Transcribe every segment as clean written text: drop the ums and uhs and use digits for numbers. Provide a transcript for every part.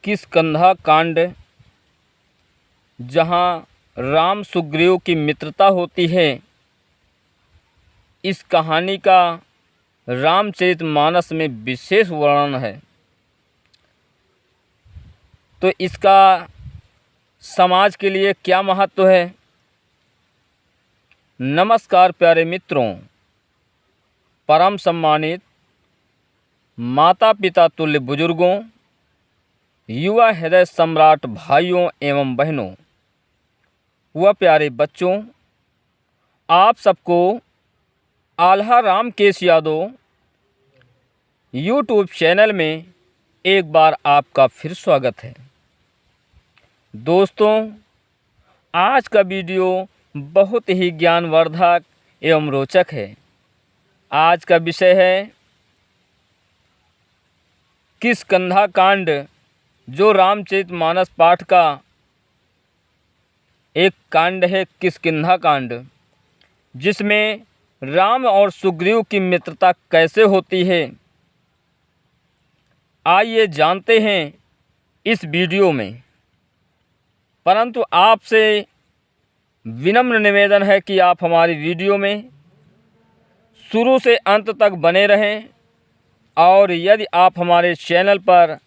किष्किंधा कांड, जहाँ राम सुग्रीव की मित्रता होती है। इस कहानी का रामचरितमानस में विशेष वर्णन है। तो इसका समाज के लिए क्या महत्व है। नमस्कार प्यारे मित्रों, परम सम्मानित माता पिता तुल्य बुजुर्गों, युवा हृदय सम्राट भाइयों एवं बहनों व प्यारे बच्चों, आप सबको आल्हा रामकेश यादव यूट्यूब चैनल में एक बार आपका फिर स्वागत है। दोस्तों, आज का वीडियो बहुत ही ज्ञानवर्धक एवं रोचक है। आज का विषय है किष्किंधा कांड, जो रामचरितमानस पाठ का एक कांड है, किष्किंधा कांड, जिसमें राम और सुग्रीव की मित्रता कैसे होती है। आइए जानते हैं इस वीडियो में। परंतु आपसे विनम्र निवेदन है कि आप हमारी वीडियो में शुरू से अंत तक बने रहें, और यदि आप हमारे चैनल पर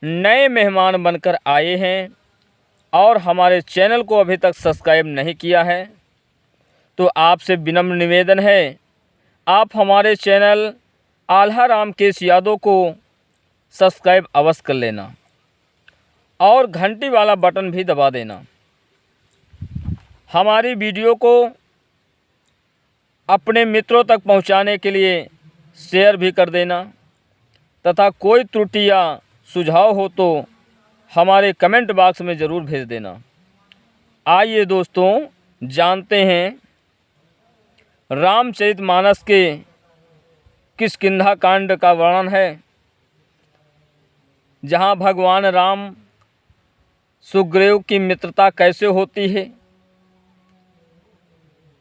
नए मेहमान बनकर आए हैं और हमारे चैनल को अभी तक सब्सक्राइब नहीं किया है, तो आपसे विनम्र निवेदन है, आप हमारे चैनल आल्हा रामकेश यादव को सब्सक्राइब अवश्य कर लेना और घंटी वाला बटन भी दबा देना। हमारी वीडियो को अपने मित्रों तक पहुंचाने के लिए शेयर भी कर देना, तथा कोई त्रुटि या सुझाव हो तो हमारे कमेंट बॉक्स में ज़रूर भेज देना। आइए दोस्तों, जानते हैं रामचरितमानस के किष्किंधा कांड का वर्णन है, जहां भगवान राम सुग्रीव की मित्रता कैसे होती है।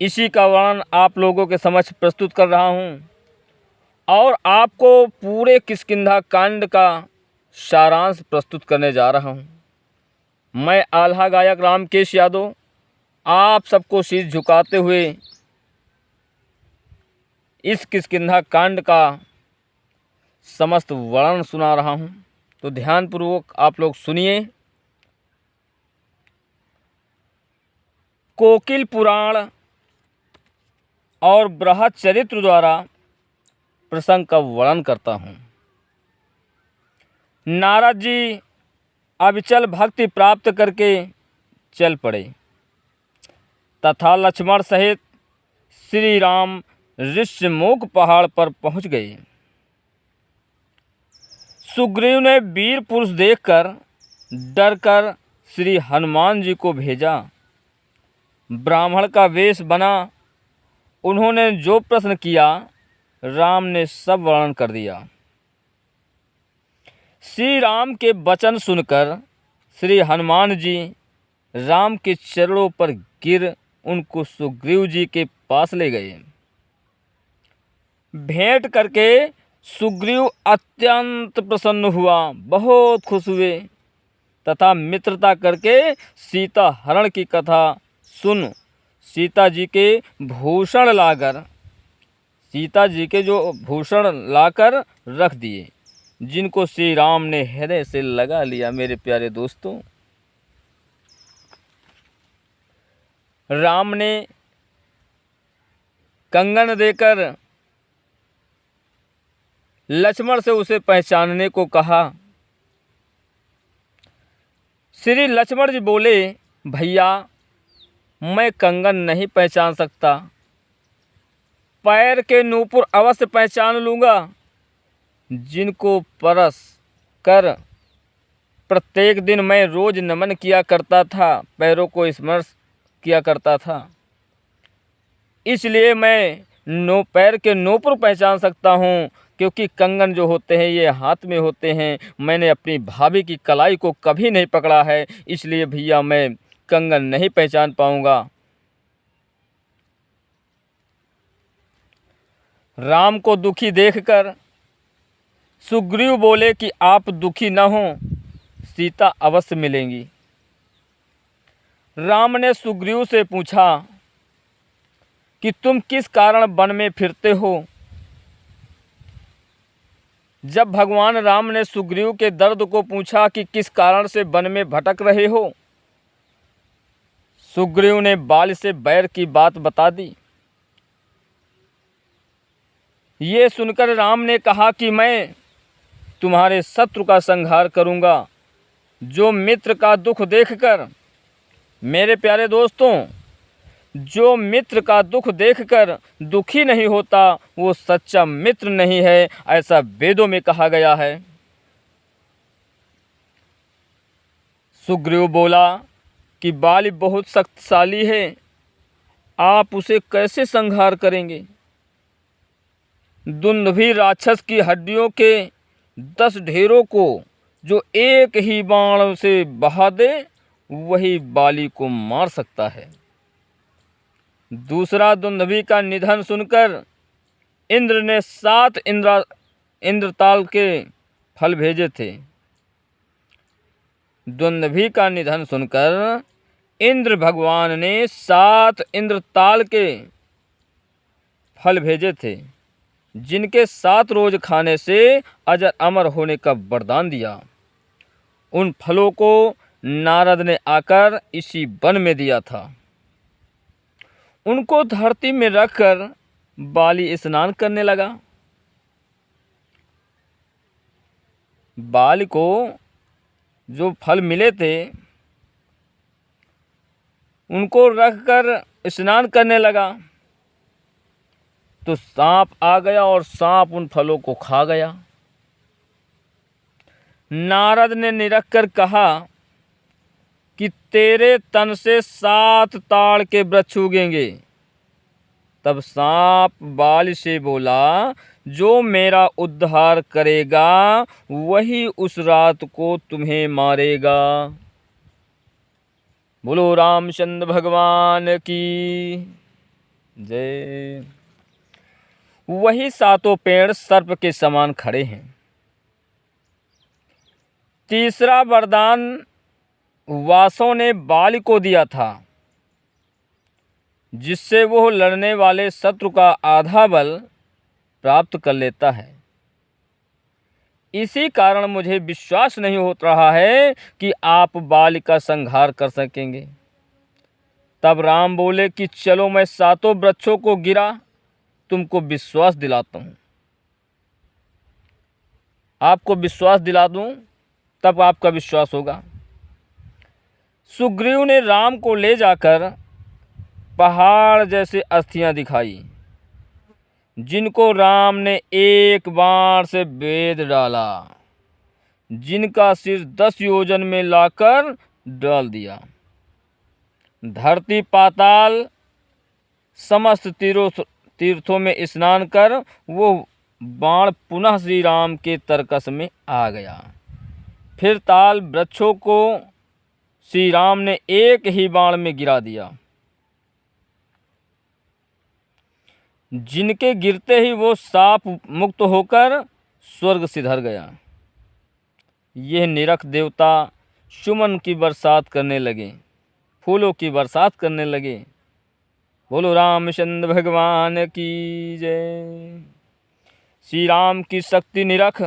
इसी का वर्णन आप लोगों के समक्ष प्रस्तुत कर रहा हूं, और आपको पूरे किष्किंधा कांड का सारांश प्रस्तुत करने जा रहा हूं। मैं आल्हा गायक रामकेश यादव आप सबको शीश झुकाते हुए इस किष्किंधा कांड का समस्त वर्णन सुना रहा हूं। तो ध्यानपूर्वक आप लोग सुनिए। कोकिल पुराण और बृहच्चरित्र द्वारा प्रसंग का वर्णन करता हूँ। नारद जी अविचल भक्ति प्राप्त करके चल पड़े तथा लक्ष्मण सहित श्री राम ऋष्यमुख पहाड़ पर पहुँच गए। सुग्रीव ने वीर पुरुष देखकर डरकर श्री हनुमान जी को भेजा। ब्राह्मण का वेश बना उन्होंने जो प्रश्न किया, राम ने सब वर्णन कर दिया। श्री राम के वचन सुनकर श्री हनुमान जी राम के चरणों पर गिर उनको सुग्रीव जी के पास ले गए। भेंट करके सुग्रीव अत्यंत प्रसन्न हुआ, बहुत खुश हुए तथा मित्रता करके सीता हरण की कथा सुन सीता जी के भूषण लाकर, सीता जी के जो भूषण लाकर रख दिए, जिनको श्री राम ने हृदय से लगा लिया। मेरे प्यारे दोस्तों, राम ने कंगन देकर लक्ष्मण से उसे पहचानने को कहा। श्री लक्ष्मण जी बोले, भैया मैं कंगन नहीं पहचान सकता, पैर के नूपुर अवश्य पहचान लूँगा, जिनको परस कर प्रत्येक दिन मैं रोज नमन किया करता था, पैरों को स्मरण किया करता था। इसलिए मैं पैर के नूपुर पहचान सकता हूँ, क्योंकि कंगन जो होते हैं ये हाथ में होते हैं। मैंने अपनी भाभी की कलाई को कभी नहीं पकड़ा है, इसलिए भैया मैं कंगन नहीं पहचान पाऊंगा। राम को दुखी देखकर सुग्रीव बोले कि आप दुखी न हो, सीता अवश्य मिलेंगी। राम ने सुग्रीव से पूछा कि तुम किस कारण वन में फिरते हो। जब भगवान राम ने सुग्रीव के दर्द को पूछा कि किस कारण से वन में भटक रहे हो, सुग्रीव ने बाल से बैर की बात बता दी। ये सुनकर राम ने कहा कि मैं तुम्हारे शत्रु का संहार करूंगा, जो मित्र का दुख देखकर, मेरे प्यारे दोस्तों, जो मित्र का दुख देखकर दुखी नहीं होता वो सच्चा मित्र नहीं है, ऐसा वेदों में कहा गया है। सुग्रीव बोला कि बाली बहुत शक्तिशाली है, आप उसे कैसे संहार करेंगे। दुंदुभी राक्षस की हड्डियों के 10 ढेरों को जो एक ही बाण से बहा दे, वही बाली को मार सकता है। दूसरा दुंदुभी का निधन सुनकर इंद्र ने 7 इंद्रताल के फल भेजे थे। दुंदुभी का निधन सुनकर इंद्र भगवान ने 7 इंद्रताल के फल भेजे थे, जिनके 7 रोज खाने से अजर अमर होने का वरदान दिया। उन फलों को नारद ने आकर इसी वन में दिया था। उनको धरती में रखकर बाली स्नान करने लगा। बाली को जो फल मिले थे उनको रखकर स्नान करने लगा, तो सांप आ गया और सांप उन फलों को खा गया। नारद ने निरख कर कहा कि तेरे तन से 7 ताड़ के वृक्ष उगेंगे। तब सांप बाली से बोला, जो मेरा उद्धार करेगा वही उस रात को तुम्हें मारेगा। बोलो रामचंद्र भगवान की जय। वही 7 पेड़ सर्प के समान खड़े हैं। तीसरा वरदान वासों ने बाली को दिया था, जिससे वो लड़ने वाले शत्रु का आधा बल प्राप्त कर लेता है। इसी कारण मुझे विश्वास नहीं हो रहा है कि आप बाली का संहार कर सकेंगे। तब राम बोले कि चलो मैं 7 वृक्षों को गिरा तुमको विश्वास दिलाता हूँ। आपको विश्वास दिला दूँ तब आपका विश्वास होगा। सुग्रीव ने राम को ले जाकर पहाड़ जैसे अस्थियां दिखाई, जिनको राम ने एक बाण से बेध डाला, जिनका सिर 10 योजन में लाकर डाल दिया। धरती पाताल समस्त तीर्थों में स्नान कर वो बाण पुनः श्री राम के तरकस में आ गया। फिर ताल वृक्षों को श्री राम ने एक ही बाण में गिरा दिया, जिनके गिरते ही वो साप मुक्त होकर स्वर्ग सिधर गया। यह निरख देवता सुमन की बरसात करने लगे, फूलों की बरसात करने लगे। बोलो रामचंद्र भगवान की जय। श्री राम की शक्ति निरख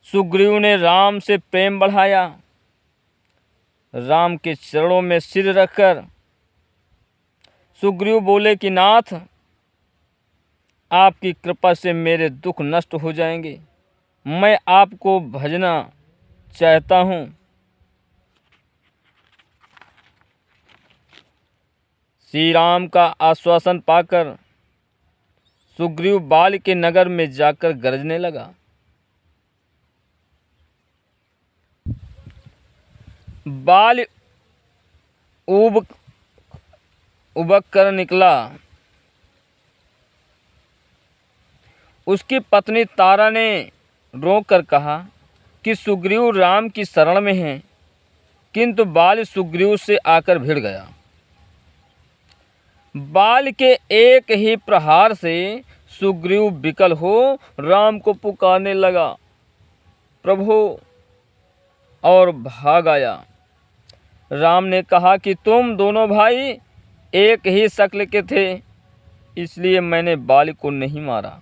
सुग्रीव ने राम से प्रेम बढ़ाया। राम के चरणों में सिर रखकर सुग्रीव बोले कि नाथ, आपकी कृपा से मेरे दुख नष्ट हो जाएंगे। मैं आपको भजना चाहता हूँ। श्री राम का आश्वासन पाकर सुग्रीव बाली के नगर में जाकर गरजने लगा। बाल उबक कर निकला। उसकी पत्नी तारा ने रोक कर कहा कि सुग्रीव राम की शरण में हैं, किंतु बाल सुग्रीव से आकर भिड़ गया। बाल के एक ही प्रहार से सुग्रीव विकल हो राम को पुकारने लगा, प्रभु और भाग आया। राम ने कहा कि तुम दोनों भाई एक ही शक्ल के थे, इसलिए मैंने बाली को नहीं मारा।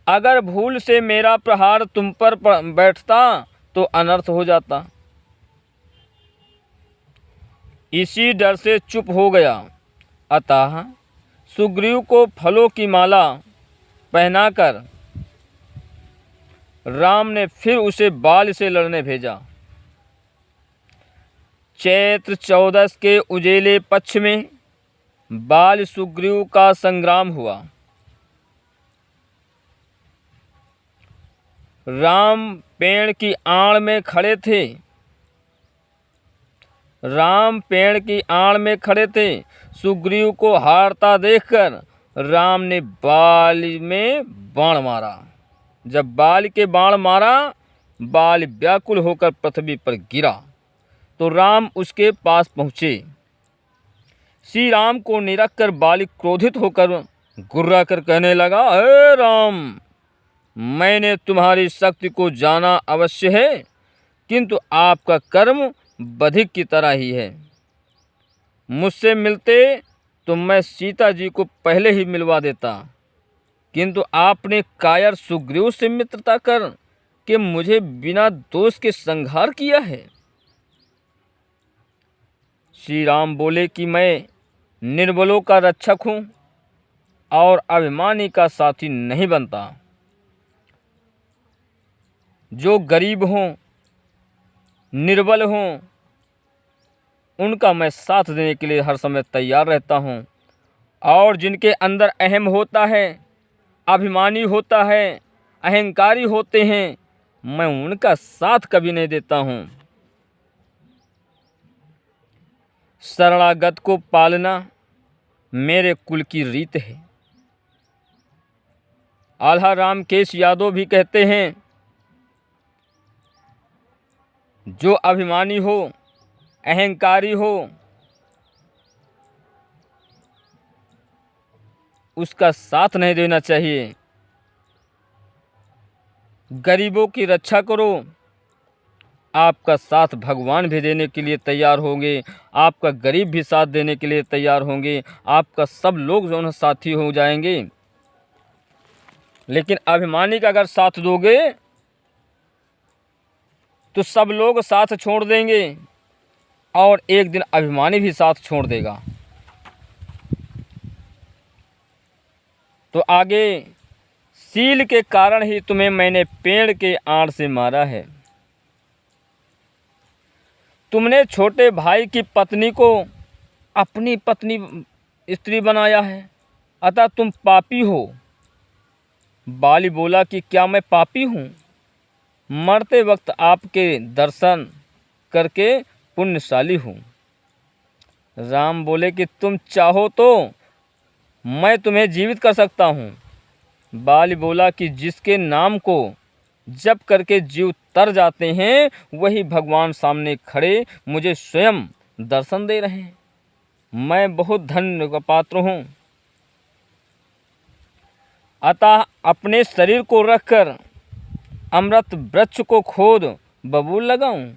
अगर भूल से मेरा प्रहार तुम पर बैठता तो अनर्थ हो जाता। इसी डर से चुप हो गया। अतः सुग्रीव को फलों की माला पहनाकर राम ने फिर उसे बाल से लड़ने भेजा। चैत्र 14 के उजेले पक्ष में बाल सुग्रीव का संग्राम हुआ। राम पेड़ की आड़ में खड़े थे। सुग्रीव को हारता देखकर राम ने बाल में बाण मारा। जब बाल के बाण मारा, बाल व्याकुल होकर पृथ्वी पर गिरा तो राम उसके पास पहुँचे। श्री राम को निरख कर बाल क्रोधित होकर गुर्रा कर कहने लगा, हे राम, मैंने तुम्हारी शक्ति को जाना अवश्य है, किंतु आपका कर्म बधिक की तरह ही है। मुझसे मिलते तो मैं सीता जी को पहले ही मिलवा देता, किंतु आपने कायर सुग्रीव से मित्रता कर के मुझे बिना दोष के संहार किया है। श्री राम बोले कि मैं निर्बलों का रक्षक हूँ और अभिमानी का साथी नहीं बनता। जो गरीब हों, निर्बल हों, उनका मैं साथ देने के लिए हर समय तैयार रहता हूँ, और जिनके अंदर अहम होता है, अभिमानी होता है, अहंकारी होते हैं, मैं उनका साथ कभी नहीं देता हूँ। शरणागत को पालना मेरे कुल की रीत है। आल्हा रामकेश यादव भी कहते हैं, जो अभिमानी हो, अहंकारी हो, उसका साथ नहीं देना चाहिए। गरीबों की रक्षा करो, आपका साथ भगवान भी देने के लिए तैयार होंगे, आपका गरीब भी साथ देने के लिए तैयार होंगे, आपका सब लोग जो है साथी हो जाएंगे। लेकिन अभिमानी का अगर साथ दोगे तो सब लोग साथ छोड़ देंगे और एक दिन अभिमानी भी साथ छोड़ देगा। तो आगे, सील के कारण ही तुम्हें मैंने पेड़ के आड़ से मारा है। तुमने छोटे भाई की पत्नी को अपनी पत्नी स्त्री बनाया है, अतः तुम पापी हो। बाली बोला कि क्या मैं पापी हूँ? मरते वक्त आपके दर्शन करके पुण्यशाली हूँ। राम बोले कि तुम चाहो तो मैं तुम्हें जीवित कर सकता हूँ। बाली बोला कि जिसके नाम को जप करके जीव तर जाते हैं, वही भगवान सामने खड़े मुझे स्वयं दर्शन दे रहे हैं। मैं बहुत धन्य का पात्र हूँ, अतः अपने शरीर को रखकर अमृत वृक्ष को खोद बबूल लगाऊं?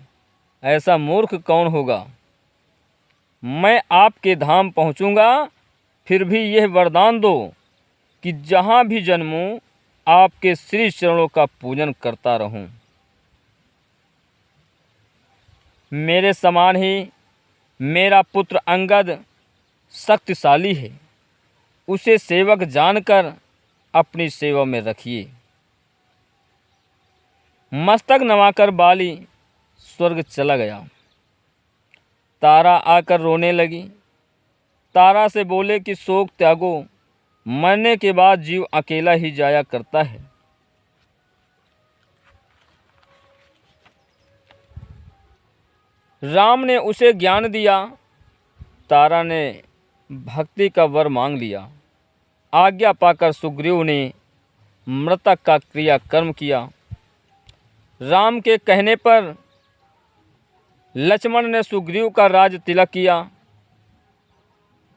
ऐसा मूर्ख कौन होगा? मैं आपके धाम पहुँचूँगा, फिर भी यह वरदान दो कि जहाँ भी जन्मूं आपके श्री चरणों का पूजन करता रहूं। मेरे समान ही मेरा पुत्र अंगद शक्तिशाली है, उसे सेवक जानकर अपनी सेवा में रखिए। मस्तक नवाकर बाली स्वर्ग चला गया। तारा आकर रोने लगी। तारा से बोले कि शोक त्यागो, मरने के बाद जीव अकेला ही जाया करता है। राम ने उसे ज्ञान दिया। तारा ने भक्ति का वर मांग लिया। आज्ञा पाकर सुग्रीव ने मृतक का क्रियाकर्म किया। राम के कहने पर लक्ष्मण ने सुग्रीव का राज तिलक किया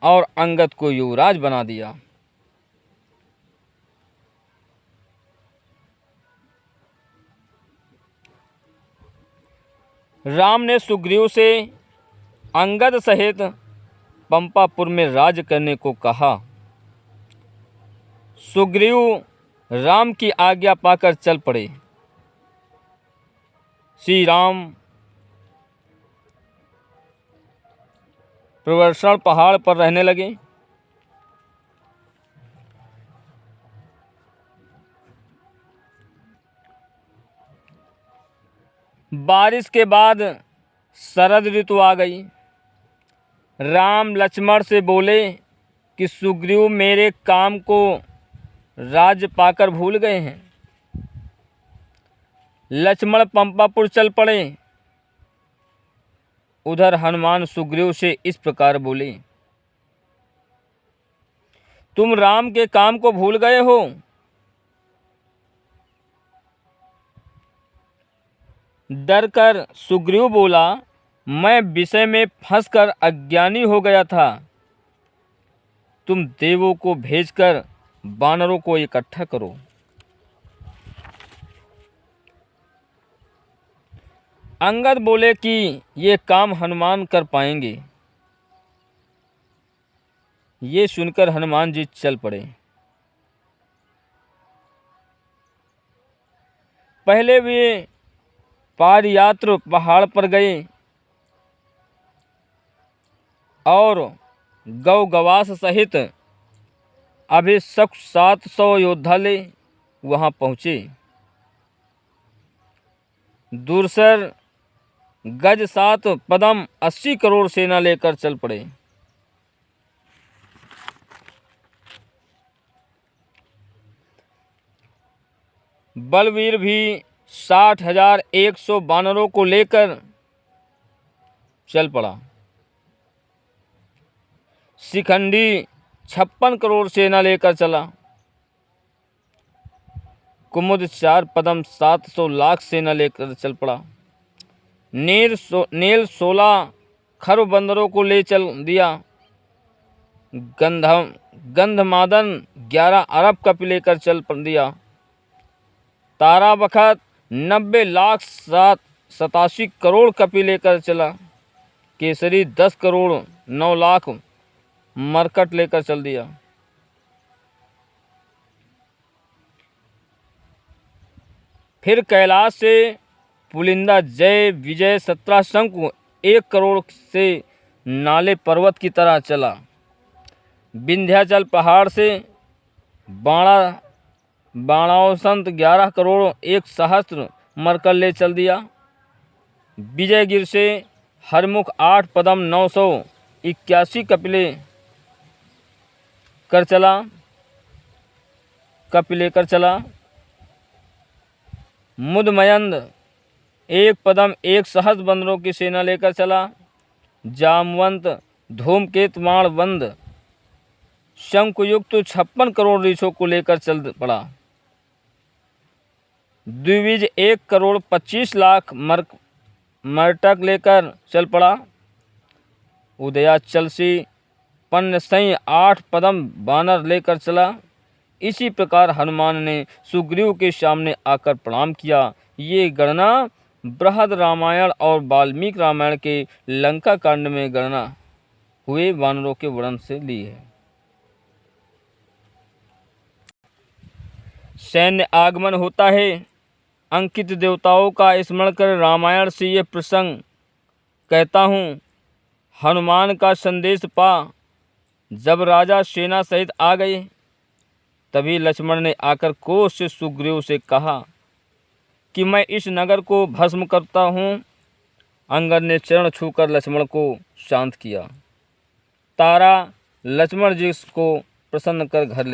और अंगद को युवराज बना दिया। राम ने सुग्रीव से अंगद सहित पंपापुर में राज करने को कहा। सुग्रीव राम की आज्ञा पाकर चल पड़े। श्री राम प्रवर्षण पहाड़ पर रहने लगे। बारिश के बाद शरद ऋतु आ गई। राम लक्ष्मण से बोले कि सुग्रीव मेरे काम को राज्य पाकर भूल गए हैं। लक्ष्मण पंपापुर चल पड़े। उधर हनुमान सुग्रीव से इस प्रकार बोले, तुम राम के काम को भूल गए हो। डर कर सुग्रीव बोला, मैं विषय में फंसकर अज्ञानी हो गया था। तुम देवों को भेजकर वानरों को इकट्ठा करो। अंगद बोले कि ये काम हनुमान कर पाएंगे। ये सुनकर हनुमान जी चल पड़े। पहले वे पादयात्र पहाड़ पर गए और गौ गवास सहित अभिषेक 700 योद्धा ले वहां पहुँचे। दूरसर गज 7 पदम 80 करोड़ सेना लेकर चल पड़े। बलवीर भी 60,100 वानरों को लेकर चल पड़ा। शिखंडी 56 करोड़ सेना लेकर चला। कुमुद 4 पदम 700 लाख सेना लेकर चल पड़ा। नील 16 खरु बंदरों को ले चल दिया। गंधमादन 11 अरब कप लेकर चल दिया। तारा बखत 90 लाख 87 करोड़ कपि लेकर चला। केसरी 10 करोड़ 9 लाख मरकट लेकर चल दिया। फिर कैलाश से पुलिंदा जय विजय 17 शंकु 1 करोड़ से नाले पर्वत की तरह चला। विंध्याचल पहाड़ से बाणावसंत 11 करोड़ 1 सहस्त्र मरकल ले चल दिया। विजयगिर से हरमुख 8 पदम 981 कपिले लेकर चला। मुदमयंद 1 पदम 1 सहस्त्र बंदरों की सेना लेकर चला। जामवंत धूमकेत बाणवंद शंकुयुक्त 56 करोड़ रीछों को लेकर चल पड़ा। द्विविज 1 करोड़ 25 लाख मर्टक लेकर चल पड़ा। उदयाचल से पन्नसई 8 पदम बानर लेकर चला। इसी प्रकार हनुमान ने सुग्रीव के सामने आकर प्रणाम किया। ये गणना बृहद रामायण और वाल्मीकि रामायण के लंका कांड में गणना हुए वानरों के वर्णन से ली है। सैन्य आगमन होता है। अंकित देवताओं का स्मरण कर रामायण से ये प्रसंग कहता हूँ। हनुमान का संदेश पा जब राजा सेना सहित आ गए, तभी लक्ष्मण ने आकर क्रोध से सुग्रीव से कहा कि मैं इस नगर को भस्म करता हूँ। अंगद ने चरण छूकर लक्ष्मण को शांत किया। तारा लक्ष्मण जी को प्रसन्न कर घर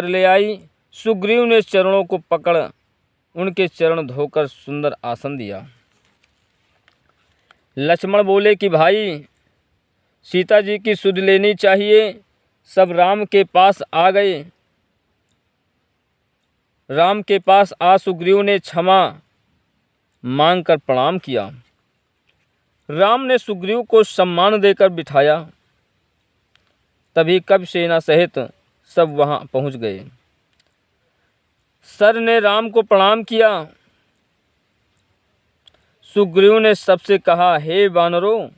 ले आई। सुग्रीव ने चरणों को पकड़ उनके चरण धोकर सुंदर आसन दिया। लक्ष्मण बोले कि भाई, सीता जी की सुध लेनी चाहिए। सब राम के पास आ गए। राम के पास आ सुग्रीव ने क्षमा मांगकर प्रणाम किया। राम ने सुग्रीव को सम्मान देकर बिठाया। तभी कपि सेना सहित सब वहां पहुंच गए। सर ने राम को प्रणाम किया। सुग्रीव ने सबसे कहा, हे वानरों,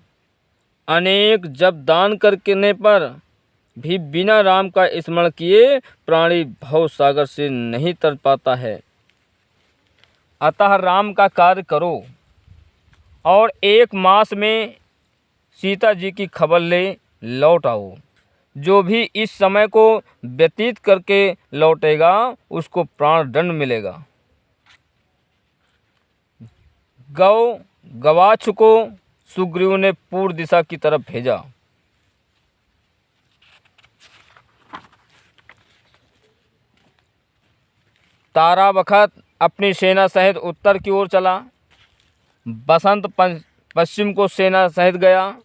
अनेक जब दान करने पर भी बिना राम का स्मरण किए प्राणी भव सागर से नहीं तर पाता है। अतः राम का कार्य करो और 1 मास में सीता जी की खबर ले लौट आओ। जो भी इस समय को व्यतीत करके लौटेगा उसको प्राण दंड मिलेगा। गवाक्ष को सुग्रीव ने पूर्व दिशा की तरफ भेजा। ताराबखत अपनी सेना सहित उत्तर की ओर चला। बसंत पश्चिम को सेना सहित गया।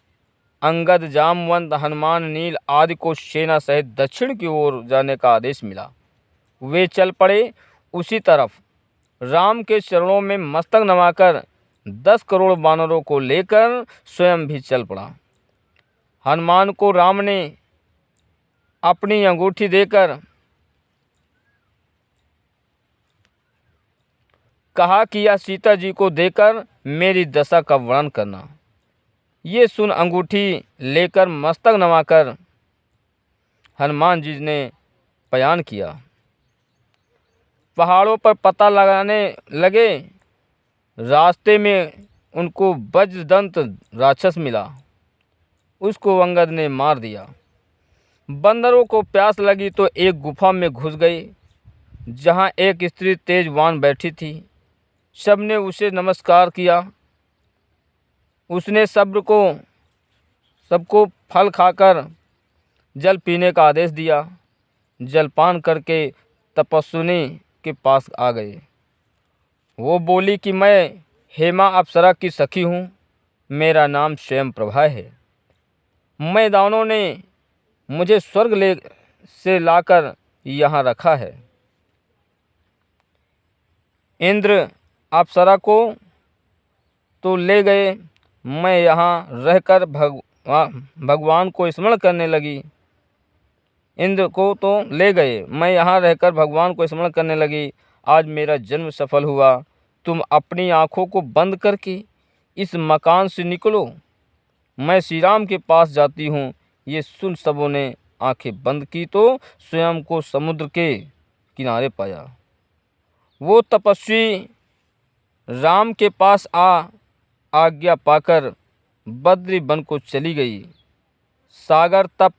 अंगद, जामवंत, हनुमान, नील आदि को सेना सहित दक्षिण की ओर जाने का आदेश मिला। वे चल पड़े। उसी तरफ राम के चरणों में मस्तक नवाकर 10 करोड़ वानरों को लेकर स्वयं भी चल पड़ा। हनुमान को राम ने अपनी अंगूठी देकर कहा कि यह सीता जी को देकर मेरी दशा का वर्णन करना। ये सुन अंगूठी लेकर मस्तक नवाकर हनुमान जी ने पलायन किया। पहाड़ों पर पता लगाने लगे। रास्ते में उनको वज्रदंत राक्षस मिला। उसको अंगद ने मार दिया। बंदरों को प्यास लगी तो एक गुफा में घुस गए, जहाँ एक स्त्री तेजवान बैठी थी। सबने उसे नमस्कार किया। उसने सबको फल खाकर जल पीने का आदेश दिया। जलपान करके तपस्विनी के पास आ गए। वो बोली कि मैं हेमा अप्सरा की सखी हूँ। मेरा नाम स्वयं प्रभा है। मैदानों ने मुझे स्वर्ग से लाकर यहाँ रखा है। इंद्र अप्सरा को तो ले गए, मैं यहाँ रहकर भगवान को स्मरण करने लगी। इंद्र को तो ले गए, मैं यहाँ रहकर भगवान को स्मरण करने लगी। आज मेरा जन्म सफल हुआ। तुम अपनी आँखों को बंद करके इस मकान से निकलो, मैं श्री राम के पास जाती हूँ। ये सुन सबों ने आंखें बंद की तो स्वयं को समुद्र के किनारे पाया। वो तपस्वी राम के पास आज्ञा पाकर बद्री वन को चली गई। सागर तट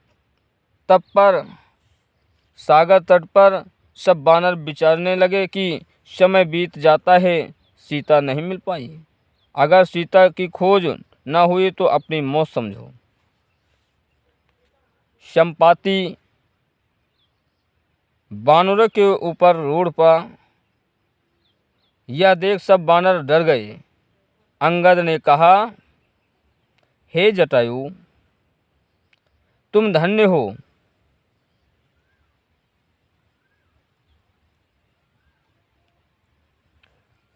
पर सब वानर विचारने लगे कि समय बीत जाता है, सीता नहीं मिल पाई। अगर सीता की खोज न हुई तो अपनी मौत समझो। संपाति वानरों के ऊपर रोड पर यह देख सब वानर डर गए। अंगद ने कहा, हे जटायु, तुम धन्य हो।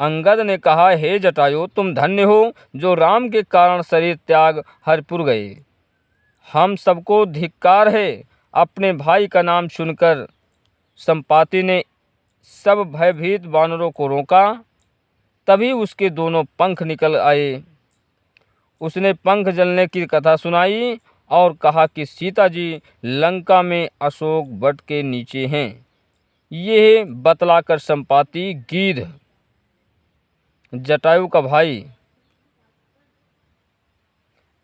अंगद ने कहा, हे जटायु, तुम धन्य हो जो राम के कारण शरीर त्याग हरिपुर गए। हम सबको धिक्कार है। अपने भाई का नाम सुनकर संपाति ने सब भयभीत वानरों को रोका। तभी उसके दोनों पंख निकल आए। उसने पंख जलने की कथा सुनाई और कहा कि सीता जी लंका में अशोक वट के नीचे हैं। ये बतलाकर संपाति गीध, जटायु का भाई,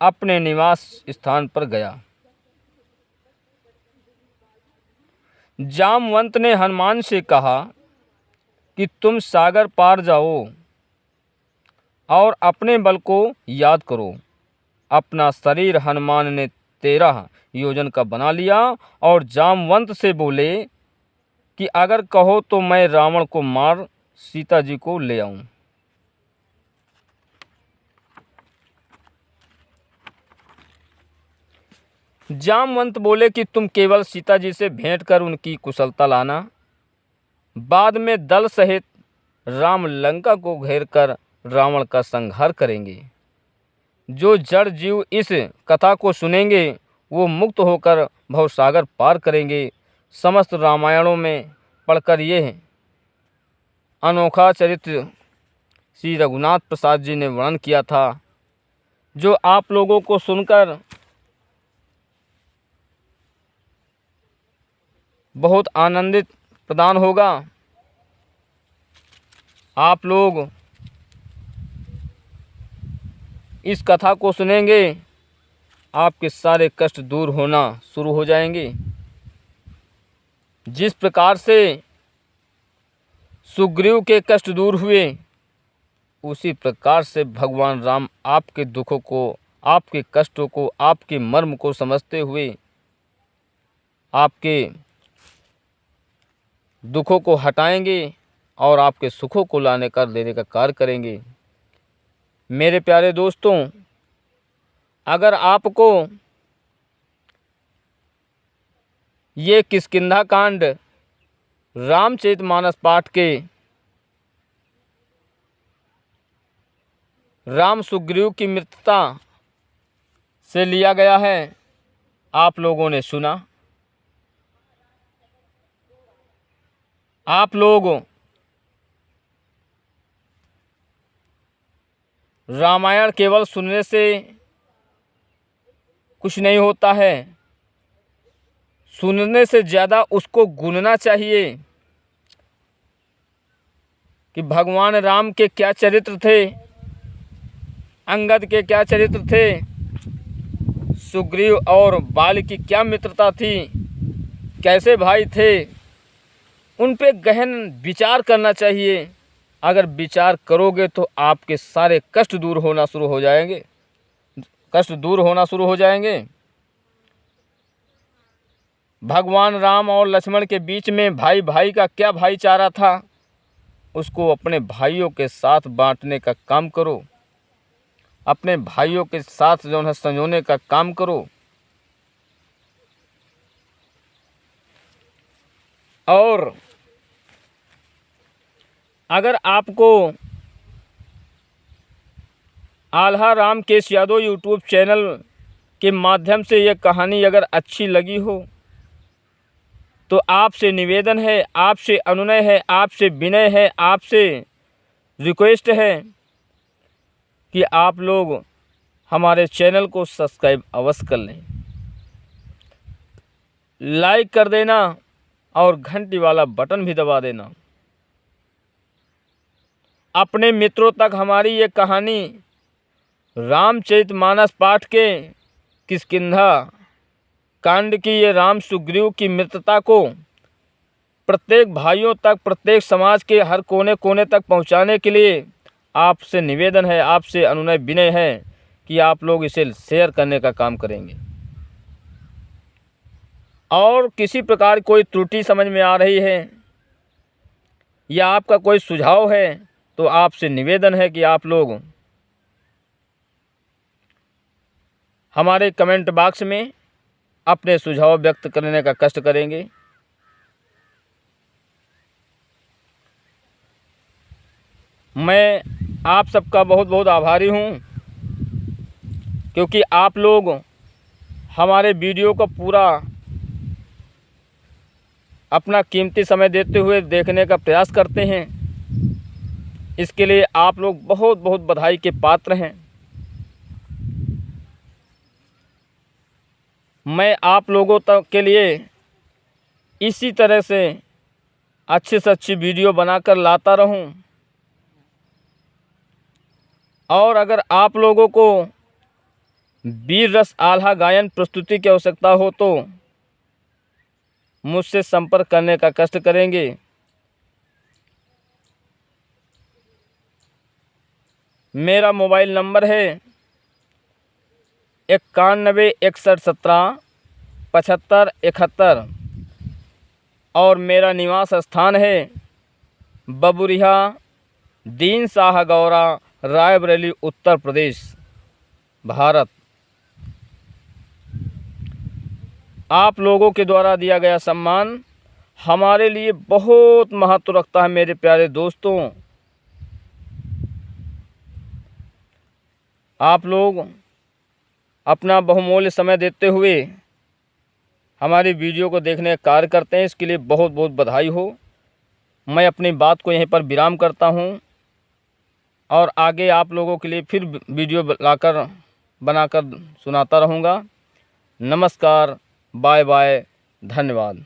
अपने निवास स्थान पर गया। जामवंत ने हनुमान से कहा कि तुम सागर पार जाओ और अपने बल को याद करो। अपना शरीर हनुमान ने 13 योजन का बना लिया और जामवंत से बोले कि अगर कहो तो मैं रावण को मार सीता जी को ले आऊं। जामवंत बोले कि तुम केवल सीता जी से भेंट कर उनकी कुशलता लाना। बाद में दल सहित राम लंका को घेर कर रावण का संहार करेंगे। जो जड़ जीव इस कथा को सुनेंगे वो मुक्त होकर भवसागर पार करेंगे। समस्त रामायणों में पढ़कर ये अनोखा चरित्र श्री रघुनाथ प्रसाद जी ने वर्णन किया था, जो आप लोगों को सुनकर बहुत आनंदित प्रदान होगा। आप लोग इस कथा को सुनेंगे, आपके सारे कष्ट दूर होना शुरू हो जाएंगे। जिस प्रकार से सुग्रीव के कष्ट दूर हुए, उसी प्रकार से भगवान राम आपके दुखों को, आपके कष्टों को, आपके मर्म को समझते हुए आपके दुखों को हटाएंगे और आपके सुखों को लाने कर देने का कार्य करेंगे। मेरे प्यारे दोस्तों, अगर आपको ये किष्किंधा कांड रामचरितमानस पाठ के राम सुग्रीव की मित्रता से लिया गया है, आप लोगों ने सुना। आप लोग रामायण केवल सुनने से कुछ नहीं होता है, सुनने से ज़्यादा उसको गुनना चाहिए कि भगवान राम के क्या चरित्र थे, अंगद के क्या चरित्र थे, सुग्रीव और बाली की क्या मित्रता थी, कैसे भाई थे, उन पे गहन विचार करना चाहिए। अगर विचार करोगे तो आपके सारे कष्ट दूर होना शुरू हो जाएंगे, कष्ट दूर होना शुरू हो जाएंगे। भगवान राम और लक्ष्मण के बीच में भाई भाई का क्या भाईचारा था, उसको अपने भाइयों के साथ बांटने का काम करो, अपने भाइयों के साथ जो है संजोने का काम करो। और अगर आपको आल्हा रामकेश यादव यूट्यूब चैनल के माध्यम से यह कहानी अगर अच्छी लगी हो, तो आपसे निवेदन है, आपसे अनुनय है, आपसे विनय है, आपसे रिक्वेस्ट है कि आप लोग हमारे चैनल को सब्सक्राइब अवश्य कर लें, लाइक कर देना और घंटी वाला बटन भी दबा देना। अपने मित्रों तक हमारी ये कहानी रामचरितमानस पाठ के किष्किंधा कांड की ये राम सुग्रीव की मित्रता को प्रत्येक भाइयों तक, प्रत्येक समाज के हर कोने कोने तक पहुंचाने के लिए आपसे निवेदन है, आपसे अनुनय विनय है कि आप लोग इसे शेयर करने का काम करेंगे। और किसी प्रकार कोई त्रुटि समझ में आ रही है या आपका कोई सुझाव है, तो आपसे निवेदन है कि आप लोग हमारे कमेंट बॉक्स में अपने सुझाव व्यक्त करने का कष्ट करेंगे। मैं आप सबका बहुत बहुत आभारी हूँ, क्योंकि आप लोग हमारे वीडियो को पूरा अपना कीमती समय देते हुए देखने का प्रयास करते हैं। इसके लिए आप लोग बहुत बहुत बधाई के पात्र हैं। मैं आप लोगों तक के लिए इसी तरह से अच्छी से अच्छी वीडियो बनाकर लाता रहूं। और अगर आप लोगों को वीर रस आल्हा गायन प्रस्तुति की आवश्यकता हो तो मुझसे संपर्क करने का कष्ट करेंगे। मेरा मोबाइल नंबर है 91 61 17 75 71 और मेरा निवास स्थान है बबुरिया, दीन शाह गौरा, रायबरेली, उत्तर प्रदेश, भारत। आप लोगों के द्वारा दिया गया सम्मान हमारे लिए बहुत महत्व रखता है। मेरे प्यारे दोस्तों, आप लोग अपना बहुमूल्य समय देते हुए हमारी वीडियो को देखने का कार्य करते हैं, इसके लिए बहुत बहुत बधाई हो। मैं अपनी बात को यहीं पर विराम करता हूँ और आगे आप लोगों के लिए फिर वीडियो बनाकर सुनाता रहूँगा। नमस्कार, बाय बाय, धन्यवाद।